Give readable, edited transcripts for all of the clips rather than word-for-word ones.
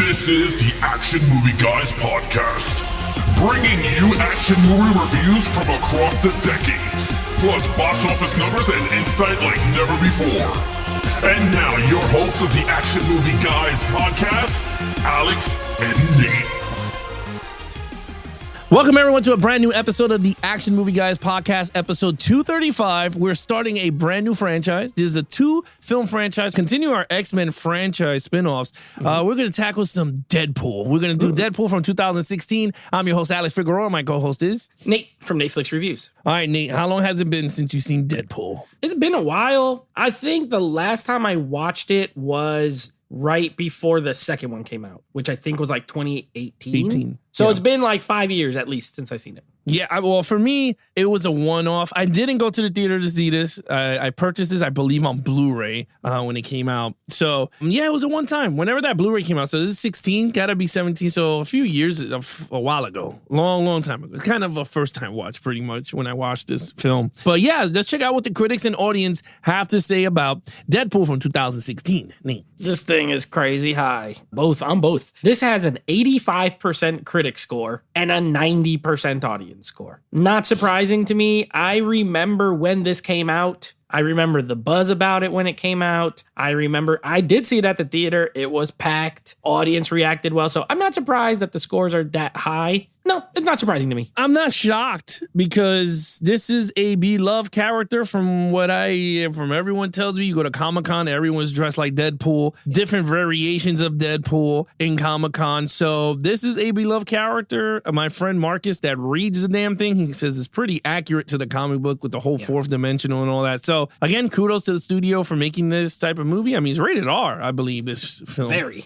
This is the Action Movie Guys podcast, bringing you action movie reviews from across the decades, plus box office numbers and insight like never before. And now, your hosts of the Action Movie Guys podcast, Alex and Nate. Welcome, everyone, to a brand new episode of the Action Movie Guys podcast, episode 235. We're starting a brand new franchise. This is a two-film franchise. Continue our X-Men franchise spinoffs. We're going to tackle some Deadpool. We're going to do Deadpool from 2016. I'm your host, Alex Figueroa. My co-host is Nate from Netflix Reviews. All right, Nate, how long has it been since you've seen Deadpool? It's been a while. I think the last time I watched it was right before the second one came out, which I think was like 2018. So It's been like 5 years at least since I've seen it. Yeah, well, for me, it was a one-off. I didn't go to the theater to see this. I purchased this, I believe, on Blu-ray when it came out. So, yeah, it was a one-time. Whenever that Blu-ray came out, so this is 16, gotta be 17, so a few years, a while ago. Long time ago. Kind of a first-time watch, pretty much, when I watched this film. But yeah, let's check out what the critics and audience have to say about Deadpool from 2016. Nate. This thing is crazy high. On both. This has an 85% critic score and a 90% audience score. Not surprising to me. I remember when this came out. I remember the buzz about it when it came out. I remember I did see it at the theater. It was packed. Audience reacted well. So I'm not surprised that the scores are that high. No, it's not surprising to me. I'm not shocked because this is a beloved character from everyone tells me. You go to Comic-Con, everyone's dressed like Deadpool, different variations of Deadpool in Comic-Con. So this is a beloved character. My friend Marcus that reads the damn thing, he says it's pretty accurate to the comic book with the whole fourth dimensional and all that. So again, kudos to the studio for making this type of movie. I mean, it's rated R, I believe, this film. Very.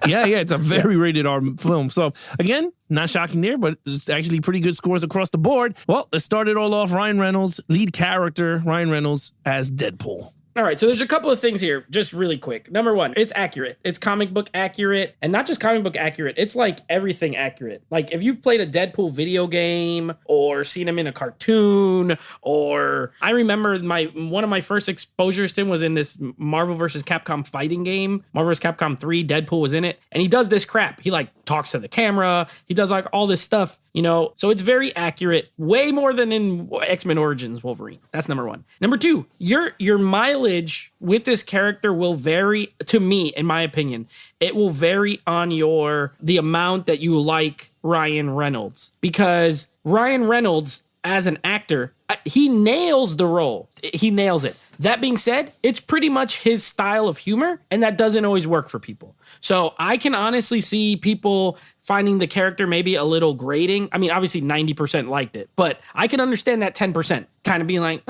yeah, it's a very rated R film. So again, not shocking there, but it's actually pretty good scores across the board. Well, let's start it all off. Ryan Reynolds, lead character, Ryan Reynolds as Deadpool. All right, so there's a couple of things here, just really quick. Number one, it's accurate. It's comic book accurate, and not just comic book accurate, it's like everything accurate. Like if you've played a Deadpool video game or seen him in a cartoon, or I remember one of my first exposures to him was in this Marvel vs. Capcom fighting game, Marvel vs. Capcom 3, Deadpool was in it, and he does this crap. He like talks to the camera, he does like all this stuff, so it's very accurate, way more than in X-Men Origins Wolverine. That's number one. Number two, your mileage with this character will vary, to me, in my opinion. It will vary on the amount that you like Ryan Reynolds, because Ryan Reynolds, as an actor, he nails the role. He nails it. That being said, it's pretty much his style of humor, and that doesn't always work for people. So I can honestly see people finding the character maybe a little grating. I mean, obviously 90% liked it, but I can understand that 10% kind of being like,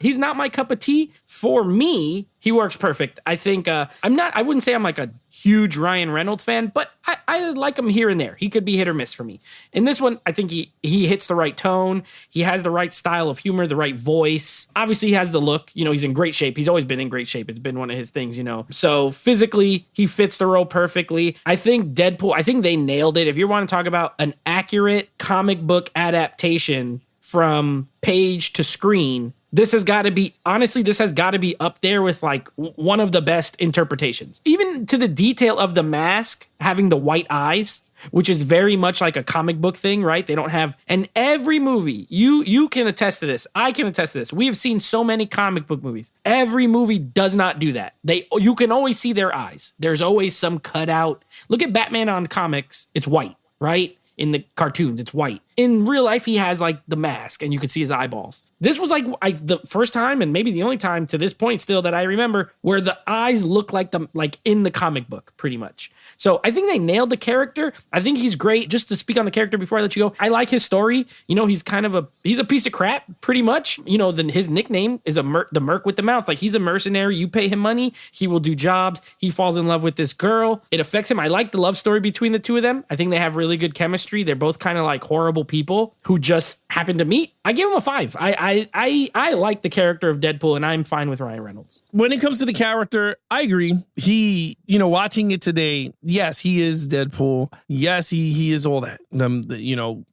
he's not my cup of tea. For me, he works perfect. I think I wouldn't say I'm like a huge Ryan Reynolds fan, but I like him here and there. He could be hit or miss for me. In this one, I think he hits the right tone. He has the right style of humor, the right voice. Obviously, he has the look. He's in great shape. He's always been in great shape. It's been one of his things, So physically, he fits the role perfectly. I think they nailed it. If you want to talk about an accurate comic book adaptation from page to screen, this has got to be up there with like one of the best interpretations. Even to the detail of the mask having the white eyes, which is very much like a comic book thing, right? They don't have, and every movie, you can attest to this. I can attest to this. We have seen so many comic book movies. Every movie does not do that. You can always see their eyes. There's always some cutout. Look at Batman on comics. It's white, right? In the cartoons, it's white. In real life, he has like the mask and you can see his eyeballs. This was like the first time and maybe the only time to this point still that I remember where the eyes look like in the comic book pretty much. So I think they nailed the character. I think he's great. Just to speak on the character before I let you go, I like his story. He's kind of he's a piece of crap pretty much. His nickname is the Merc with the mouth. Like he's a mercenary. You pay him money, he will do jobs. He falls in love with this girl. It affects him. I like the love story between the two of them. I think they have really good chemistry. They're both kind of like horrible people who just happen to meet. I give him a 5. I like the character of Deadpool, and I'm fine with Ryan Reynolds. When it comes to the character, I agree. He, watching it today, yes, he is Deadpool. Yes, he is all that.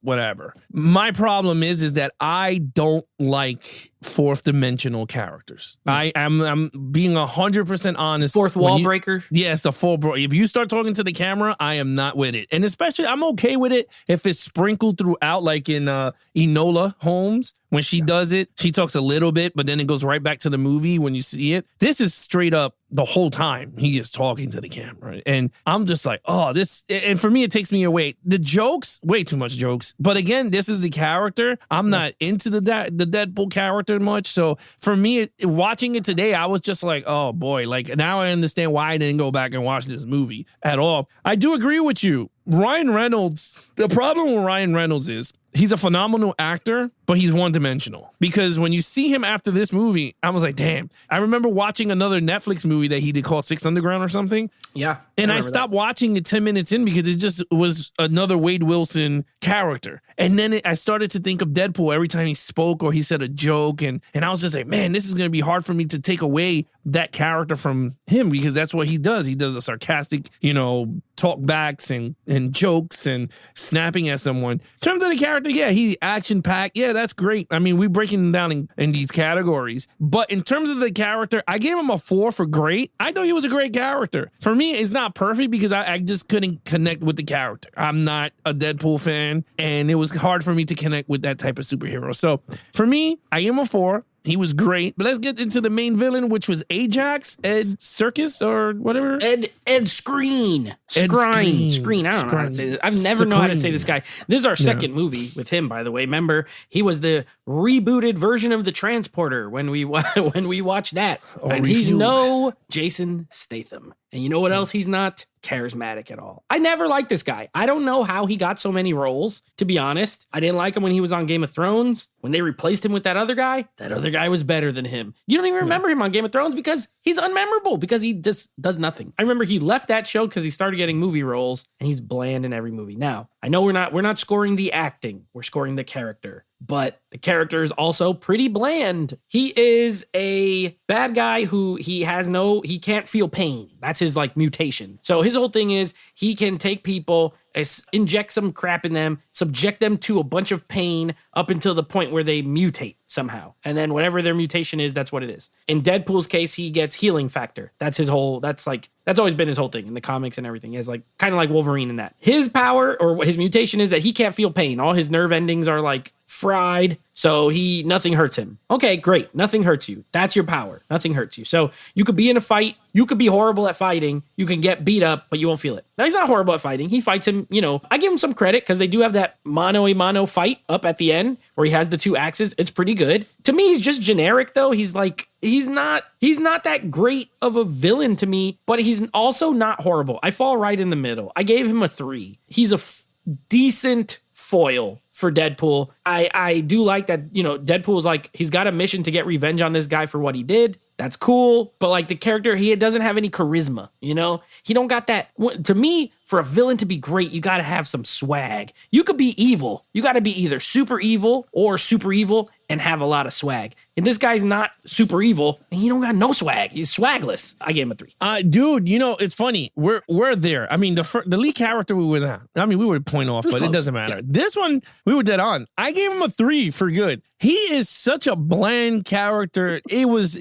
whatever. My problem is that I don't like fourth dimensional characters. I'm being 100% honest. Fourth wall breaker. Yes, the full bro. If you start talking to the camera, I am not with it. And especially, I'm okay with it if it's sprinkled throughout, like in Enola Holmes. When she does it, she talks a little bit, but then it goes right back to the movie when you see it. This is straight up the whole time he is talking to the camera. And I'm just like, oh, this, and for me, it takes me away. The jokes, way too much jokes. But again, this is the character. I'm not into the Deadpool character much. So for me, watching it today, I was just like, oh boy, like now I understand why I didn't go back and watch this movie at all. I do agree with you. Ryan Reynolds, the problem with Ryan Reynolds is he's a phenomenal actor, but he's one-dimensional. Because when you see him after this movie, I was like, damn. I remember watching another Netflix movie that he did called Six Underground or something. Yeah. And I stopped watching it 10 minutes in because it just was another Wade Wilson character. And then I started to think of Deadpool every time he spoke or he said a joke. And I was just like, man, this is going to be hard for me to take away that character from him because that's what he does. He does a sarcastic, talkbacks and jokes and snapping at someone. In terms of the character, yeah, he's action-packed. Yeah, that's great. I mean, we're breaking him down in these categories. But in terms of the character, I gave him a 4 for great. I thought he was a great character. For me, it's not perfect because I just couldn't connect with the character. I'm not a Deadpool fan, and it was hard for me to connect with that type of superhero. So for me, I gave him a 4. He was great. But let's get into the main villain, which was Ajax, Ed Circus or whatever. Ed Screen. Screen. I don't know how to say this. I've never known how to say this guy. This is our second movie with him, by the way. Remember, he was the rebooted version of the Transporter when we watched that. And he's no Jason Statham. And you know what else he's not? Charismatic at all. I never liked this guy. I don't know how he got so many roles, to be honest. I didn't like him when he was on Game of Thrones. When they replaced him with that other guy was better than him. You don't even remember him on Game of Thrones because he's unmemorable, because he just does nothing. I remember he left that show because he started getting movie roles, and he's bland in every movie. Now, I know we're not scoring the acting. We're scoring the character. But the character is also pretty bland. He is a bad guy who he can't feel pain. That's his mutation. So his whole thing is he can take people, inject some crap in them, subject them to a bunch of pain up until the point where they mutate somehow. And then whatever their mutation is, that's what it is. In Deadpool's case, he gets healing factor. That's always been his whole thing in the comics and everything. It's kind of like Wolverine in that. His power or his mutation is that he can't feel pain. All his nerve endings are fried, so nothing hurts him. Okay, great. Nothing hurts you. That's your power. Nothing hurts you. So you could be in a fight. You could be horrible at fighting. You can get beat up, but you won't feel it. Now, he's not horrible at fighting. He fights him, I give him some credit because they do have that mano-a-mano fight up at the end where he has the 2 axes. It's pretty good. To me, he's just generic, though. He's not that great of a villain to me, but he's also not horrible. I fall right in the middle. I gave him a 3. He's a decent foil for Deadpool. I do like that, Deadpool's he's got a mission to get revenge on this guy for what he did. That's cool. But the character, he doesn't have any charisma, He don't got that. To me, for a villain to be great, you got to have some swag. You could be evil. You got to be either super evil or super evil and have a lot of swag. And this guy's not super evil, and he don't got no swag. He's swagless. I gave him a 3. Dude, it's funny. We're there. I mean, the lead character we were there. I mean, we were point off, but close. It doesn't matter. Yeah. This one, we were dead on. I gave him a 3 for good. He is such a bland character. He was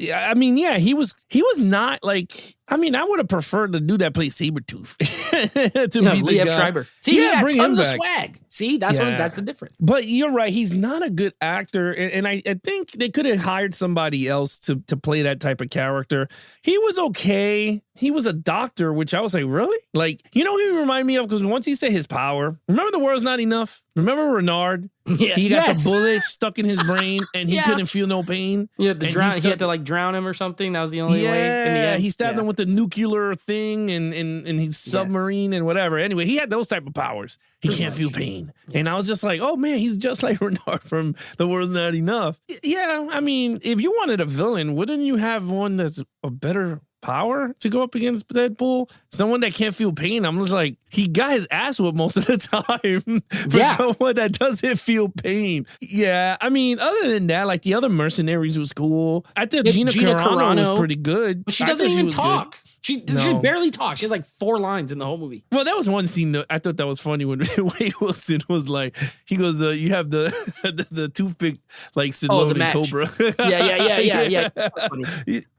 not I would have preferred the dude that played Sabretooth to be the guy. Schreiber. See, he had tons of swag. See, that's the difference. But you're right. He's not a good actor. And I think they could have hired somebody else to play that type of character. He was okay. He was a doctor, which I was like, really? Who he reminded me of? Because once he said his power, remember The World's Not Enough? Remember Renard? Yeah. He got the bullet stuck in his brain and he couldn't feel no pain. Yeah, he had to drown him or something. That was the only way. In the end. He stabbed him with the nuclear thing and his submarine and whatever. Anyway, he had those type of powers. He can't feel pain. Yeah. And I was just like, oh man, he's just like Renard from The World's Not Enough. Yeah, I mean, if you wanted a villain, wouldn't you have one that's a better power to go up against Deadpool? Someone that can't feel pain. I'm just like, he got his ass whooped most of the time for someone that doesn't feel pain. Yeah, I mean, other than that, like the other mercenaries was cool. I thought Gina Carano was pretty good. But she doesn't even talk. She barely talks. She has like 4 lines in the whole movie. Well, that was one scene that I thought that was funny when Wade Wilson was like, he goes, you have the toothpick like Stallone and Cobra. Yeah.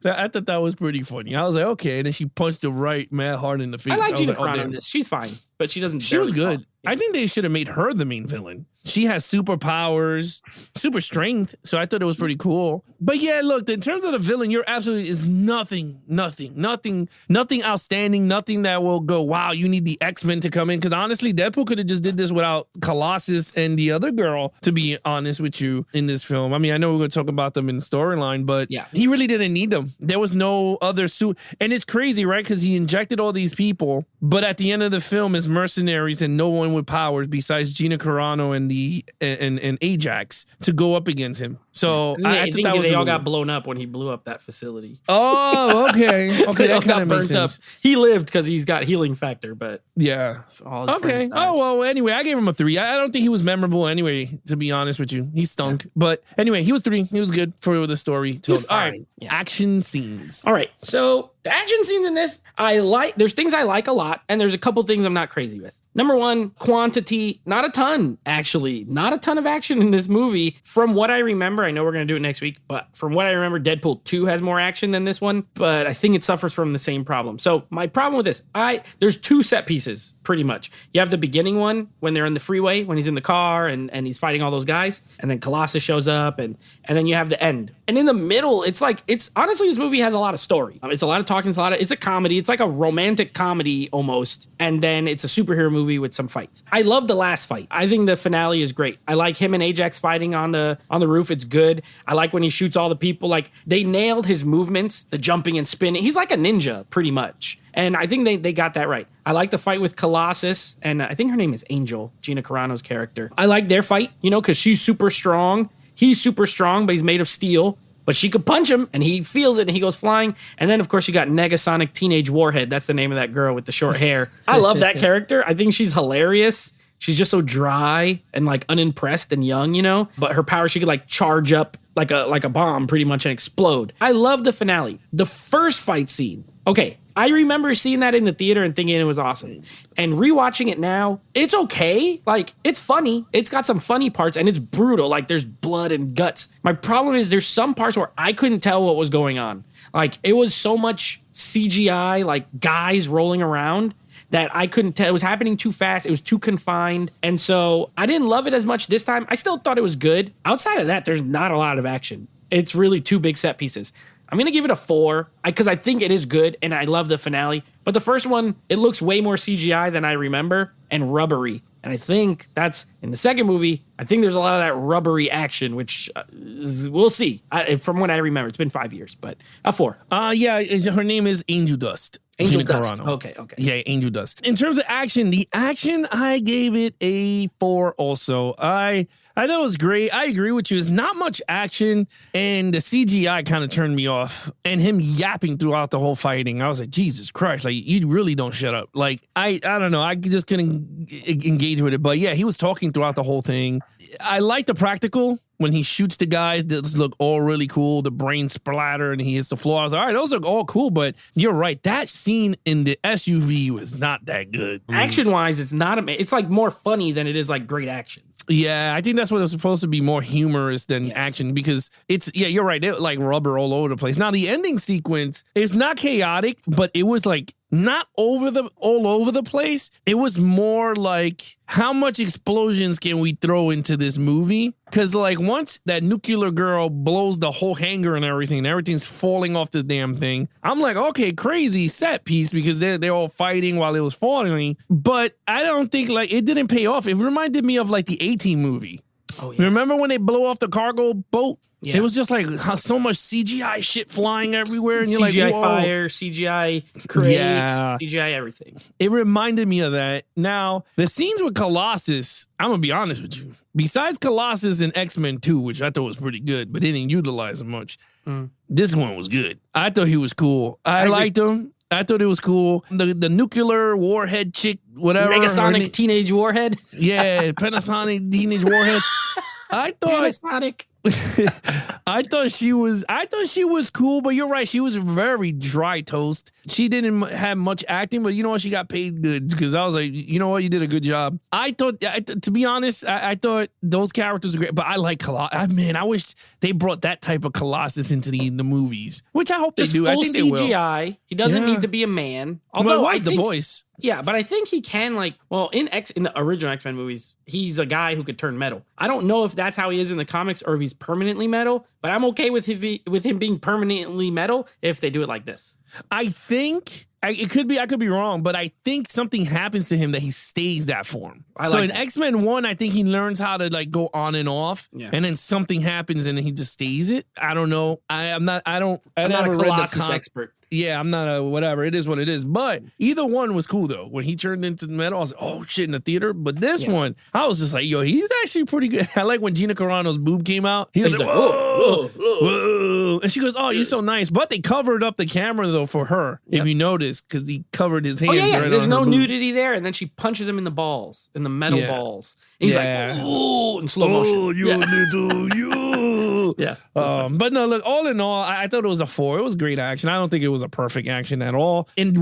I thought that was pretty funny. I was like, okay. And then she punched the right Matt Hart in the face. I like Gina Carano in this. She's fine, but she doesn't. She was good. Talk. I think they should have made her the main villain. She has superpowers, super strength. So I thought it was pretty cool. But yeah, look, in terms of the villain, you're absolutely, it's nothing outstanding, nothing that will go, wow, you need the X-Men to come in. Because honestly, Deadpool could have just did this without Colossus and the other girl, to be honest with you, in this film. I mean, I know we're going to talk about them in the storyline, but he really didn't need them. There was no other suit. And it's crazy, right? Because he injected all these people, but at the end of the film is mercenaries and no one with powers besides Gina Carano and Ajax to go up against him. So I think that they all got blown up when he blew up that facility. Oh, okay. Okay, that kind of makes sense. Up. He lived because he's got healing factor, but yeah. Okay. Oh, well, anyway, I gave him a 3. I don't think he was memorable anyway, to be honest with you. He stunk. Yeah. But anyway, he was 3. He was good for the story. He was fine. All right. Yeah. Action scenes. All right. So the action scenes in this, there's things I like a lot, and there's a couple things I'm not crazy with. Number one, quantity, not a ton, actually. Not a ton of action in this movie. From what I remember, I know we're going to do it next week, but from what I remember, Deadpool 2 has more action than this one, but I think it suffers from the same problem. So my problem with this, there's 2 set pieces, pretty much. You have the beginning one, when they're in the freeway, when he's in the car, and he's fighting all those guys, and then Colossus shows up, and then you have the end. And in the middle, honestly, this movie has a lot of story. It's a lot of talking, it's a comedy, it's like a romantic comedy almost, and then it's a superhero movie with some fights. I love the last fight. I think the finale is great. I like him and Ajax fighting on the roof. It's good. I like when he shoots all the people. Like, they nailed his movements, the jumping and spinning. He's like a ninja, pretty much. And I think they got that right. I like the fight with Colossus, and I think her name is Angel, Gina Carano's character. I like their fight, because she's super strong. He's super strong, but he's made of steel. But she could punch him, and he feels it, and he goes flying. And then, of course, you got Negasonic Teenage Warhead. That's the name of that girl with the short hair. I love that character. I think she's hilarious. She's just so dry and, like, unimpressed and young, But her power, she could, like, charge up like a bomb pretty much and explode. I love the finale. The first fight scene. Okay, I remember seeing that in the theater and thinking it was awesome. And rewatching it now, it's okay. Like, it's funny. It's got some funny parts, and it's brutal. Like, there's blood and guts. My problem is there's some parts where I couldn't tell what was going on. Like, it was so much CGI, like, guys rolling around, that I couldn't tell. It was happening too fast. It was too confined. And so I didn't love it as much this time. I still thought it was good. Outside of that, there's not a lot of action. It's really 2 big set pieces. I'm going to give it a 4 because I think it is good and I love the finale. But the first one, it looks way more CGI than I remember and rubbery. And I think that's in the second movie. I think there's a lot of that rubbery action, which we'll see. From what I remember, it's been 5 years, but a 4. Yeah, her name is Angel Dust. Angel Dust. Carano. Okay. Yeah, Angel Dust. In terms of action, I gave it a 4 also. I thought it was great. I agree with you. It's not much action, and the CGI kind of turned me off. And him yapping throughout the whole fighting, I was like, Jesus Christ, like, you really don't shut up. Like, I don't know. I just couldn't engage with it. But yeah, he was talking throughout the whole thing. I like the practical. When he shoots the guys, those look all really cool. The brain splatter and he hits the floor. I was like, all right, those look all cool, but you're right. That scene in the SUV was not that good. Action-wise, it's like more funny than it is like great action. Yeah, I think that's what it was supposed to be, more humorous than action, because you're right. They're like rubber all over the place. Now, the ending sequence is not chaotic, but it was like not all over the place. It was more like, how much explosions can we throw into this movie? Because, like, once that nuclear girl blows the whole hangar and everything's falling off the damn thing, I'm like, okay, crazy set piece, because they're all fighting while it was falling. But I don't think, like, it didn't pay off. It reminded me of, like, the A-Team movie. Oh, yeah. Remember when they blow off the cargo boat? Yeah. It was just like so much CGI shit flying everywhere. And you're CGI like, whoa. Fire, CGI crates, CGI everything. It reminded me of that. Now, the scenes with Colossus, I'm going to be honest with you. Besides Colossus and X-Men 2, which I thought was pretty good, but they didn't utilize him much, this one was good. I thought he was cool. I liked him. I thought it was cool. The nuclear warhead chick, whatever. Megasonic Teenage Warhead. Yeah, Panasonic Teenage Warhead. I thought Panasonic. I thought she was cool, but you're right. She was very dry toast. She didn't have much acting, but you know what? She got paid good because I was like, you know what? You did a good job. I thought, to be honest, I thought those characters were great, but I like Colossus. Man, I wish they brought that type of Colossus into the movies, which I hope they do. I think they will. CGI. He doesn't need to be a man. Although it was the voice. Yeah, but I think he can in the original X-Men movies, he's a guy who could turn metal. I don't know if that's how he is in the comics or if he's permanently metal, but I'm okay with him being permanently metal if they do it like this. I think it could be. I could be wrong, but I think something happens to him that he stays that form. In X-Men 1, I think he learns how to go on and off, and then something happens and he just stays it. I don't know. I'm not a Colossus expert. Yeah, I'm not a whatever. It is what it is. But either one was cool, though. When he turned into the metal, I was like, oh, shit, in the theater. But this one, I was just like, yo, he's actually pretty good. I like when Gina Carano's boob came out. He was like, whoa, whoa. And she goes, oh, you're so nice. But they covered up the camera, though, for her, if you notice, because he covered his hands. Right There's no boob. Nudity there. And then she punches him in the balls, in the metal balls. And he's like, ooh, in slow motion. Oh, you little, you. Yeah. But no, look, all in all, I thought it was a 4. It was great action. I don't think it was a perfect action at all. And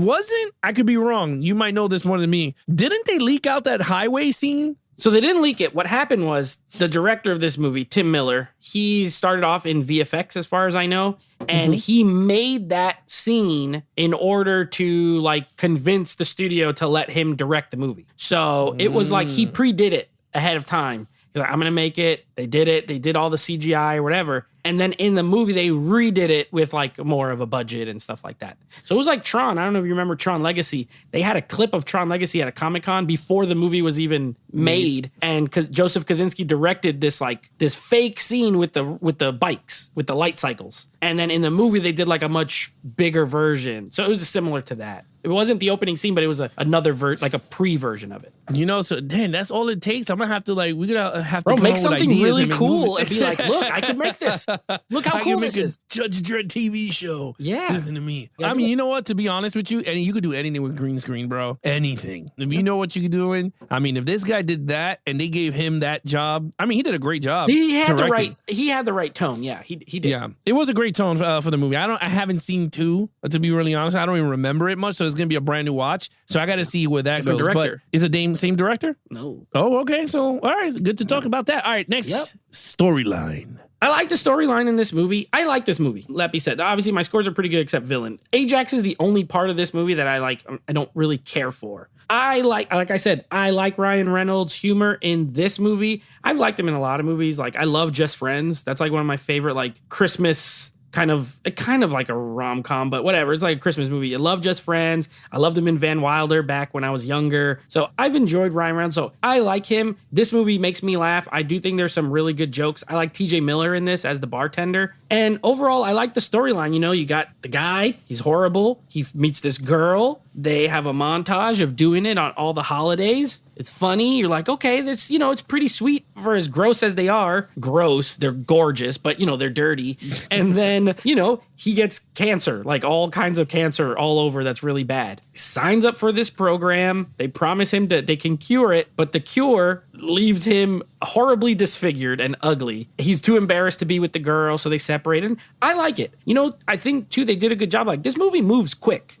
I could be wrong. You might know this more than me. Didn't they leak out that highway scene? So they didn't leak it. What happened was the director of this movie, Tim Miller, he started off in VFX as far as I know, and he made that scene in order to convince the studio to let him direct the movie. So it was like he pre-did it ahead of time. He's like, I'm going to make it. They did it. They did all the CGI or whatever. And then in the movie, they redid it with more of a budget and stuff like that. So it was like Tron. I don't know if you remember Tron Legacy. They had a clip of Tron Legacy at a Comic-Con before the movie was even made. And Joseph Kosinski directed this fake scene with the bikes, with the light cycles. And then in the movie, they did a much bigger version. So it was similar to that. It wasn't the opening scene, but it was another a pre-version of it. So damn, that's all it takes. I'm gonna have to we're gonna have to make something really cool and be like, look, I can make this. Look how cool this is. Judge Dredd TV show. Yeah. Listen to me. I mean, you know what? To be honest with you, you could do anything with green screen, bro. Anything. If you know what you're doing. I mean, if this guy did that and they gave him that job, I mean, he did a great job. He had the right tone. Yeah, he did. Yeah, it was a great tone for the movie. I haven't seen 2, to be really honest. I don't even remember it much, so it's gonna be a brand new watch. So I got to see where that goes. Director. But is it the same director? No. Oh, okay. So all right, good to talk about that. All right, next storyline. I like the storyline in this movie. I like this movie. Let me said, obviously my scores are pretty good except villain. Ajax is the only part of this movie that I don't really care for. Like I said, I like Ryan Reynolds' humor in this movie. I've liked him in a lot of movies. I love Just Friends. That's one of my favorite Christmas kind of like a rom-com, but whatever. It's like a Christmas movie. I love Just Friends. I loved him in Van Wilder back when I was younger. So I've enjoyed Ryan Reynolds. So I like him. This movie makes me laugh. I do think there's some really good jokes. I like TJ Miller in this as the bartender. And overall, I like the storyline. You got the guy. He's horrible. He meets this girl. They have a montage of doing it on all the holidays. It's funny. You're like, okay, this, it's pretty sweet for as gross as they are. Gross. They're gorgeous, but, they're dirty. And then, he gets cancer, all kinds of cancer all over that's really bad. He signs up for this program. They promise him that they can cure it, but the cure leaves him horribly disfigured and ugly. He's too embarrassed to be with the girl, so they separate. And I like it. I think, too, they did a good job. This movie moves quick.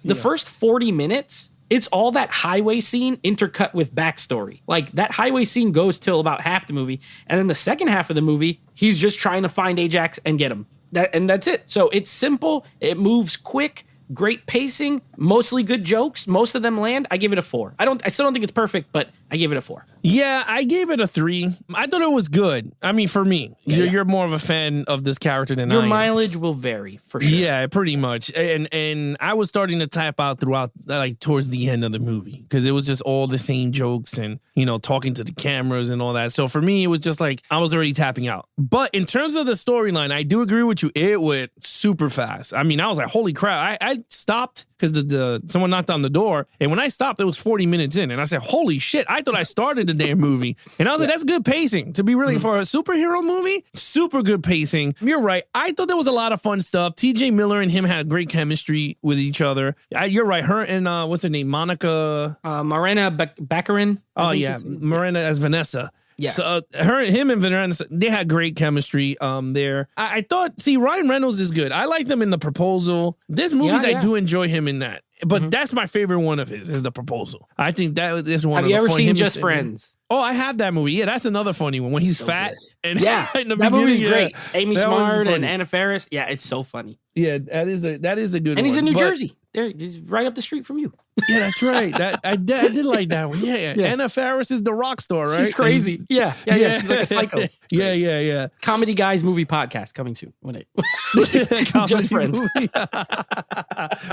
The first 40 minutes, it's all that highway scene intercut with backstory. That highway scene goes till about half the movie. And then the second half of the movie, he's just trying to find Ajax and get him. And that's it. So it's simple. It moves quick. Great pacing. Mostly good jokes. Most of them land. I give it a 4. I still don't think it's perfect, but I give it a 4. Yeah, I gave it a 3. I thought it was good. I mean, for me, you're more of a fan of this character than I am. Your mileage will vary, for sure. Yeah, pretty much. And I was starting to tap out throughout, towards the end of the movie, because it was just all the same jokes and, talking to the cameras and all that. So for me, it was just I was already tapping out. But in terms of the storyline, I do agree with you. It went super fast. I mean, I was like, holy crap. I stopped because someone knocked on the door. And when I stopped, it was 40 minutes in. And I said, holy shit, I thought I started the damn movie. And I was like, that's good pacing. To be really, for a superhero movie, super good pacing. You're right. I thought there was a lot of fun stuff. TJ Miller and him had great chemistry with each other. You're right. Her and, what's her name? Monica. Morena Baccarin. Oh, yeah. Morena as Vanessa. Yeah. So him and Vanessa, they had great chemistry there. I thought, Ryan Reynolds is good. I like them in The Proposal. There's movies I do enjoy him in that. But that's my favorite one of his, is The Proposal. I think that is one of the Have you ever fun, seen Just Friends? Oh, I have that movie. Yeah, that's another funny one. When he's so fat. Good. And in the that movie's great. Yeah, Amy Smart and Anna Faris. Yeah, it's so funny. Yeah, that is a good one. And he's in New Jersey. He's right up the street from you. Yeah, that's right. I did like that one. Yeah. Anna Faris is the rock star, right? She's crazy. Yeah. She's like a psycho. Yeah. Comedy Guys movie podcast coming soon. Just Friends.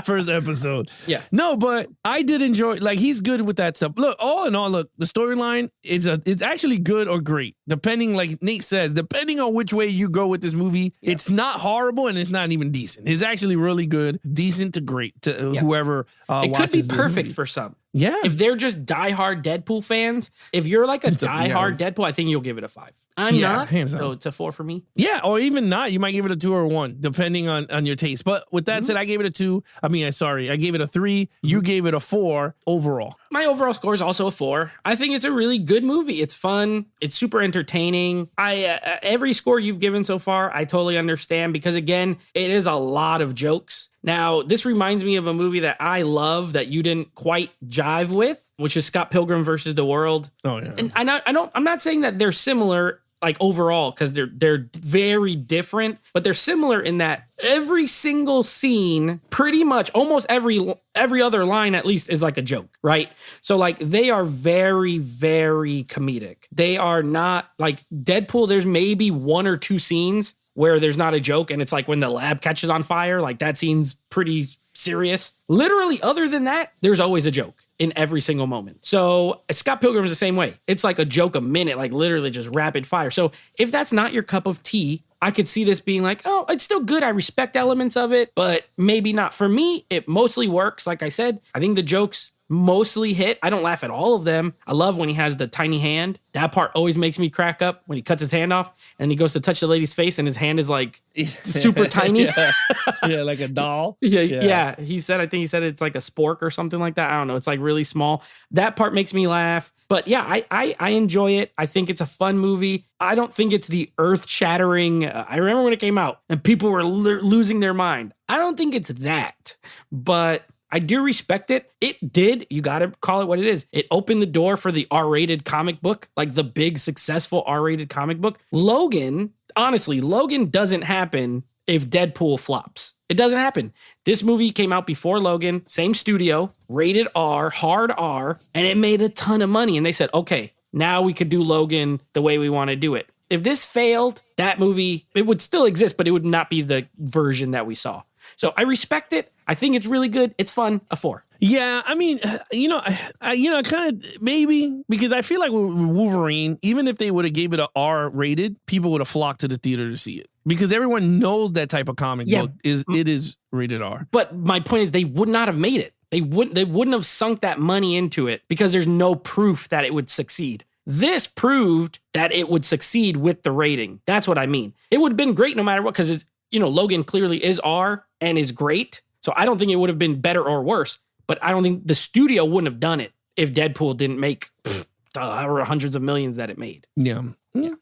First episode. Yeah. No, but I did enjoy, like, he's good with that stuff. Look, all in all, the storyline it's actually good or great. Depending, like Nate says, depending on which way you go with this movie, it's not horrible and it's not even decent. It's actually really good, decent to great to whoever it could be perfect for some. Yeah. If they're just diehard Deadpool fans, if you're like a diehard Deadpool, I think you'll give it a 5. I'm not, so it's a 4 for me. Yeah, or even not. You might give it a 2 or 1, depending on your taste. But with that said, I gave it a 2. I gave it a 3. You gave it a 4 overall. My overall score is also a 4. I think it's a really good movie. It's fun. It's super entertaining. Every score you've given so far, I totally understand because, again, it is a lot of jokes. Now, this reminds me of a movie that I love that you didn't quite jive with, which is Scott Pilgrim versus the World. Oh, yeah. And I'm not saying that they're similar, like overall, because they're very different, but they're similar in that every single scene, pretty much almost every other line at least is like a joke, right? So like they are very, very comedic. They are not like Deadpool. There's maybe 1 or 2 scenes where there's not a joke, and it's like when the lab catches on fire, like that scene's pretty serious. Literally, other than that, there's always a joke in every single moment. So Scott Pilgrim is the same way. It's like a joke a minute, like literally just rapid fire. So if that's not your cup of tea, I could see this being like, oh, it's still good. I respect elements of it, but maybe not. For me, it mostly works. Like I said, I think the jokes mostly hit. I don't laugh at all of them. I love when he has the tiny hand. That part always makes me crack up when he cuts his hand off and he goes to touch the lady's face and his hand is like super tiny. Yeah, like a doll. Yeah. I think he said it's like a spork or something like that. I don't know. It's like really small. That part makes me laugh. But yeah, I enjoy it. I think it's a fun movie. I don't think it's the earth-shattering. I remember when it came out and people were losing their mind. I don't think it's that. But I do respect it. It did. You got to call it what it is. It opened the door for the R-rated comic book, like the big successful R-rated comic book. Logan doesn't happen if Deadpool flops. It doesn't happen. This movie came out before Logan, same studio, rated R, hard R, and it made a ton of money. And they said, okay, now we could do Logan the way we want to do it. If this failed, that movie, it would still exist, but it would not be the version that we saw. So I respect it. I think it's really good. It's fun. A 4. Yeah, I mean, I kind of maybe because I feel like with Wolverine, even if they would have gave it a R rated, people would have flocked to the theater to see it because everyone knows that type of comic book is rated R. But my point is, they would not have made it. They wouldn't have sunk that money into it because there's no proof that it would succeed. This proved that it would succeed with the rating. That's what I mean. It would have been great no matter what because it's Logan clearly is R and is great. So I don't think it would have been better or worse, but I don't think the studio wouldn't have done it if Deadpool didn't make hundreds of millions that it made. Yeah,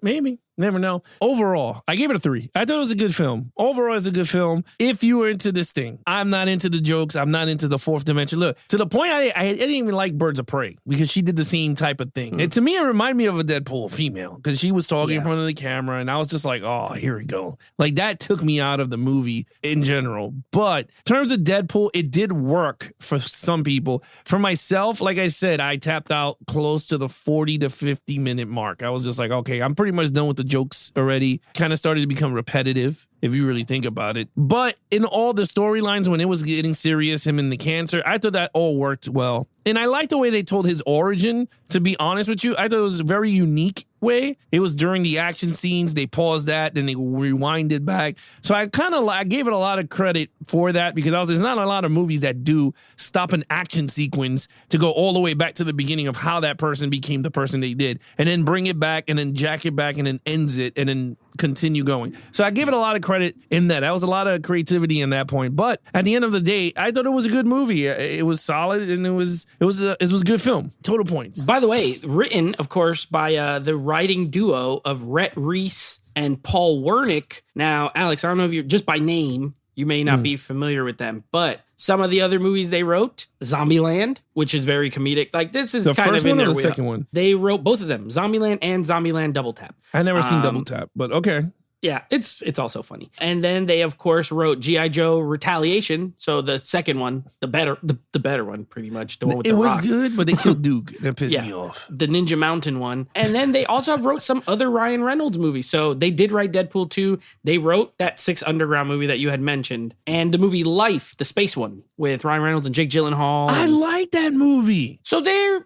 maybe. Never know. Overall, I gave it a 3. I thought it was a good film. Overall, it's a good film. If you were into this thing, I'm not into the jokes. I'm not into the fourth dimension. Look, to the point I didn't even like Birds of Prey because she did the same type of thing. And to me, it reminded me of a Deadpool female because she was talking in front of the camera and I was just like, oh, here we go. Like that took me out of the movie in general. But in terms of Deadpool, it did work for some people. For myself, like I said, I tapped out close to the 40 to 50 minute mark. I was just like, okay, I'm pretty much done with the jokes already. Kind of started to become repetitive if you really think about it. But in all the storylines when it was getting serious, him and the cancer, I thought that all worked well. And I like the way they told his origin, to be honest with you. I thought it was very unique way. It was during the action scenes. They paused that, then they rewinded back. So I gave it a lot of credit for that because there's not a lot of movies that do stop an action sequence to go all the way back to the beginning of how that person became the person they did, and then bring it back and then jack it back and then ends it and then continue going. So I give it a lot of credit in that. That was a lot of creativity in that point. But at the end of the day, I thought it was a good movie. It was solid and it was a good film. Total points. By the way, written, of course, by the writing duo of Rhett Reese and Paul Wernick. Now, Alex, I don't know if you're just by name, you may not be familiar with them, but some of the other movies they wrote, Zombieland, which is very comedic. Like this is the kind first of in one or their the wheel. second one? They wrote both of them, Zombieland and Zombieland Double Tap. I never seen Double Tap, but okay. Yeah, it's also funny. And then they, of course, wrote G.I. Joe Retaliation. So the second one, the better one, pretty much. The one with it the was Rock. good, but they killed Duke. That pissed me off. The Ninja Mountain one. And then they also have wrote some other Ryan Reynolds movies. So they did write Deadpool 2. They wrote that Six Underground movie that you had mentioned. And the movie Life, the space one, with Ryan Reynolds and Jake Gyllenhaal. I like that movie. So they're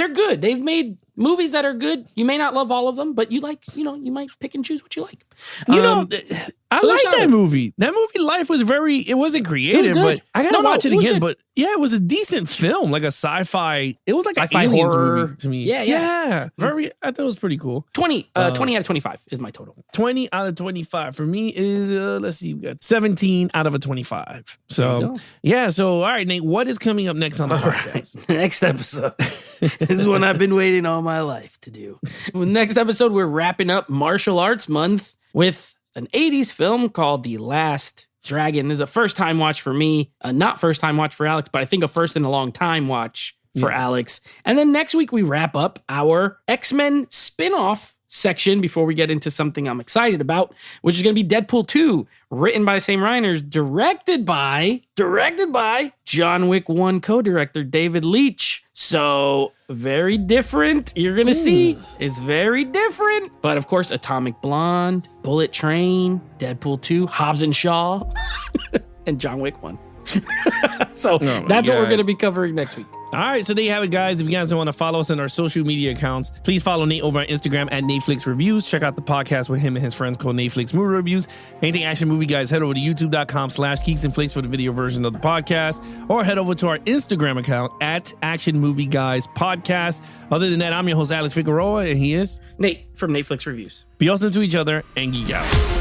good. They've made movies that are good. You may not love all of them, but you might pick and choose what you like. I like that movie. That movie Life was it wasn't creative, but I gotta watch it again. Good. But yeah, it was a decent film, like a sci-fi. It was like sci-fi an aliens horror movie to me. Yeah. I thought it was pretty cool. 20 out of 25 is my total. 20 out of 25 for me is let's see, we got 17 out of a 25. So yeah. So all right, Nate, what is coming up next on the podcast? Right. Next episode. This is one I've been waiting all my life to do. Next episode, we're wrapping up Martial Arts Month with an 80s film called The Last Dragon. This is a first-time watch for me. Not first-time watch for Alex, but I think a first in a long time watch for Alex. And then next week, we wrap up our X-Men spin-off section before we get into something I'm excited about, which is going to be Deadpool 2, written by the same writers, directed by John Wick 1 co-director David Leitch. So very different. You're going to see it's very different. But of course, Atomic Blonde, Bullet Train, Deadpool 2, Hobbs and Shaw, and John Wick 1. So that's what we're going to be covering next week. All right, so there you have it, guys. If you guys want to follow us on our social media accounts, please follow Nate over on Instagram at Netflix Reviews. Check out the podcast with him and his friends called Netflix Movie Reviews. Anything Action Movie Guys, head over to youtube.com/Geeks and Flakes for the video version of the podcast, or head over to our Instagram account at Action Movie Guys Podcast. Other than that, I'm your host, Alex Figueroa, and he is Nate from Netflix Reviews. Be awesome to each other and geek out.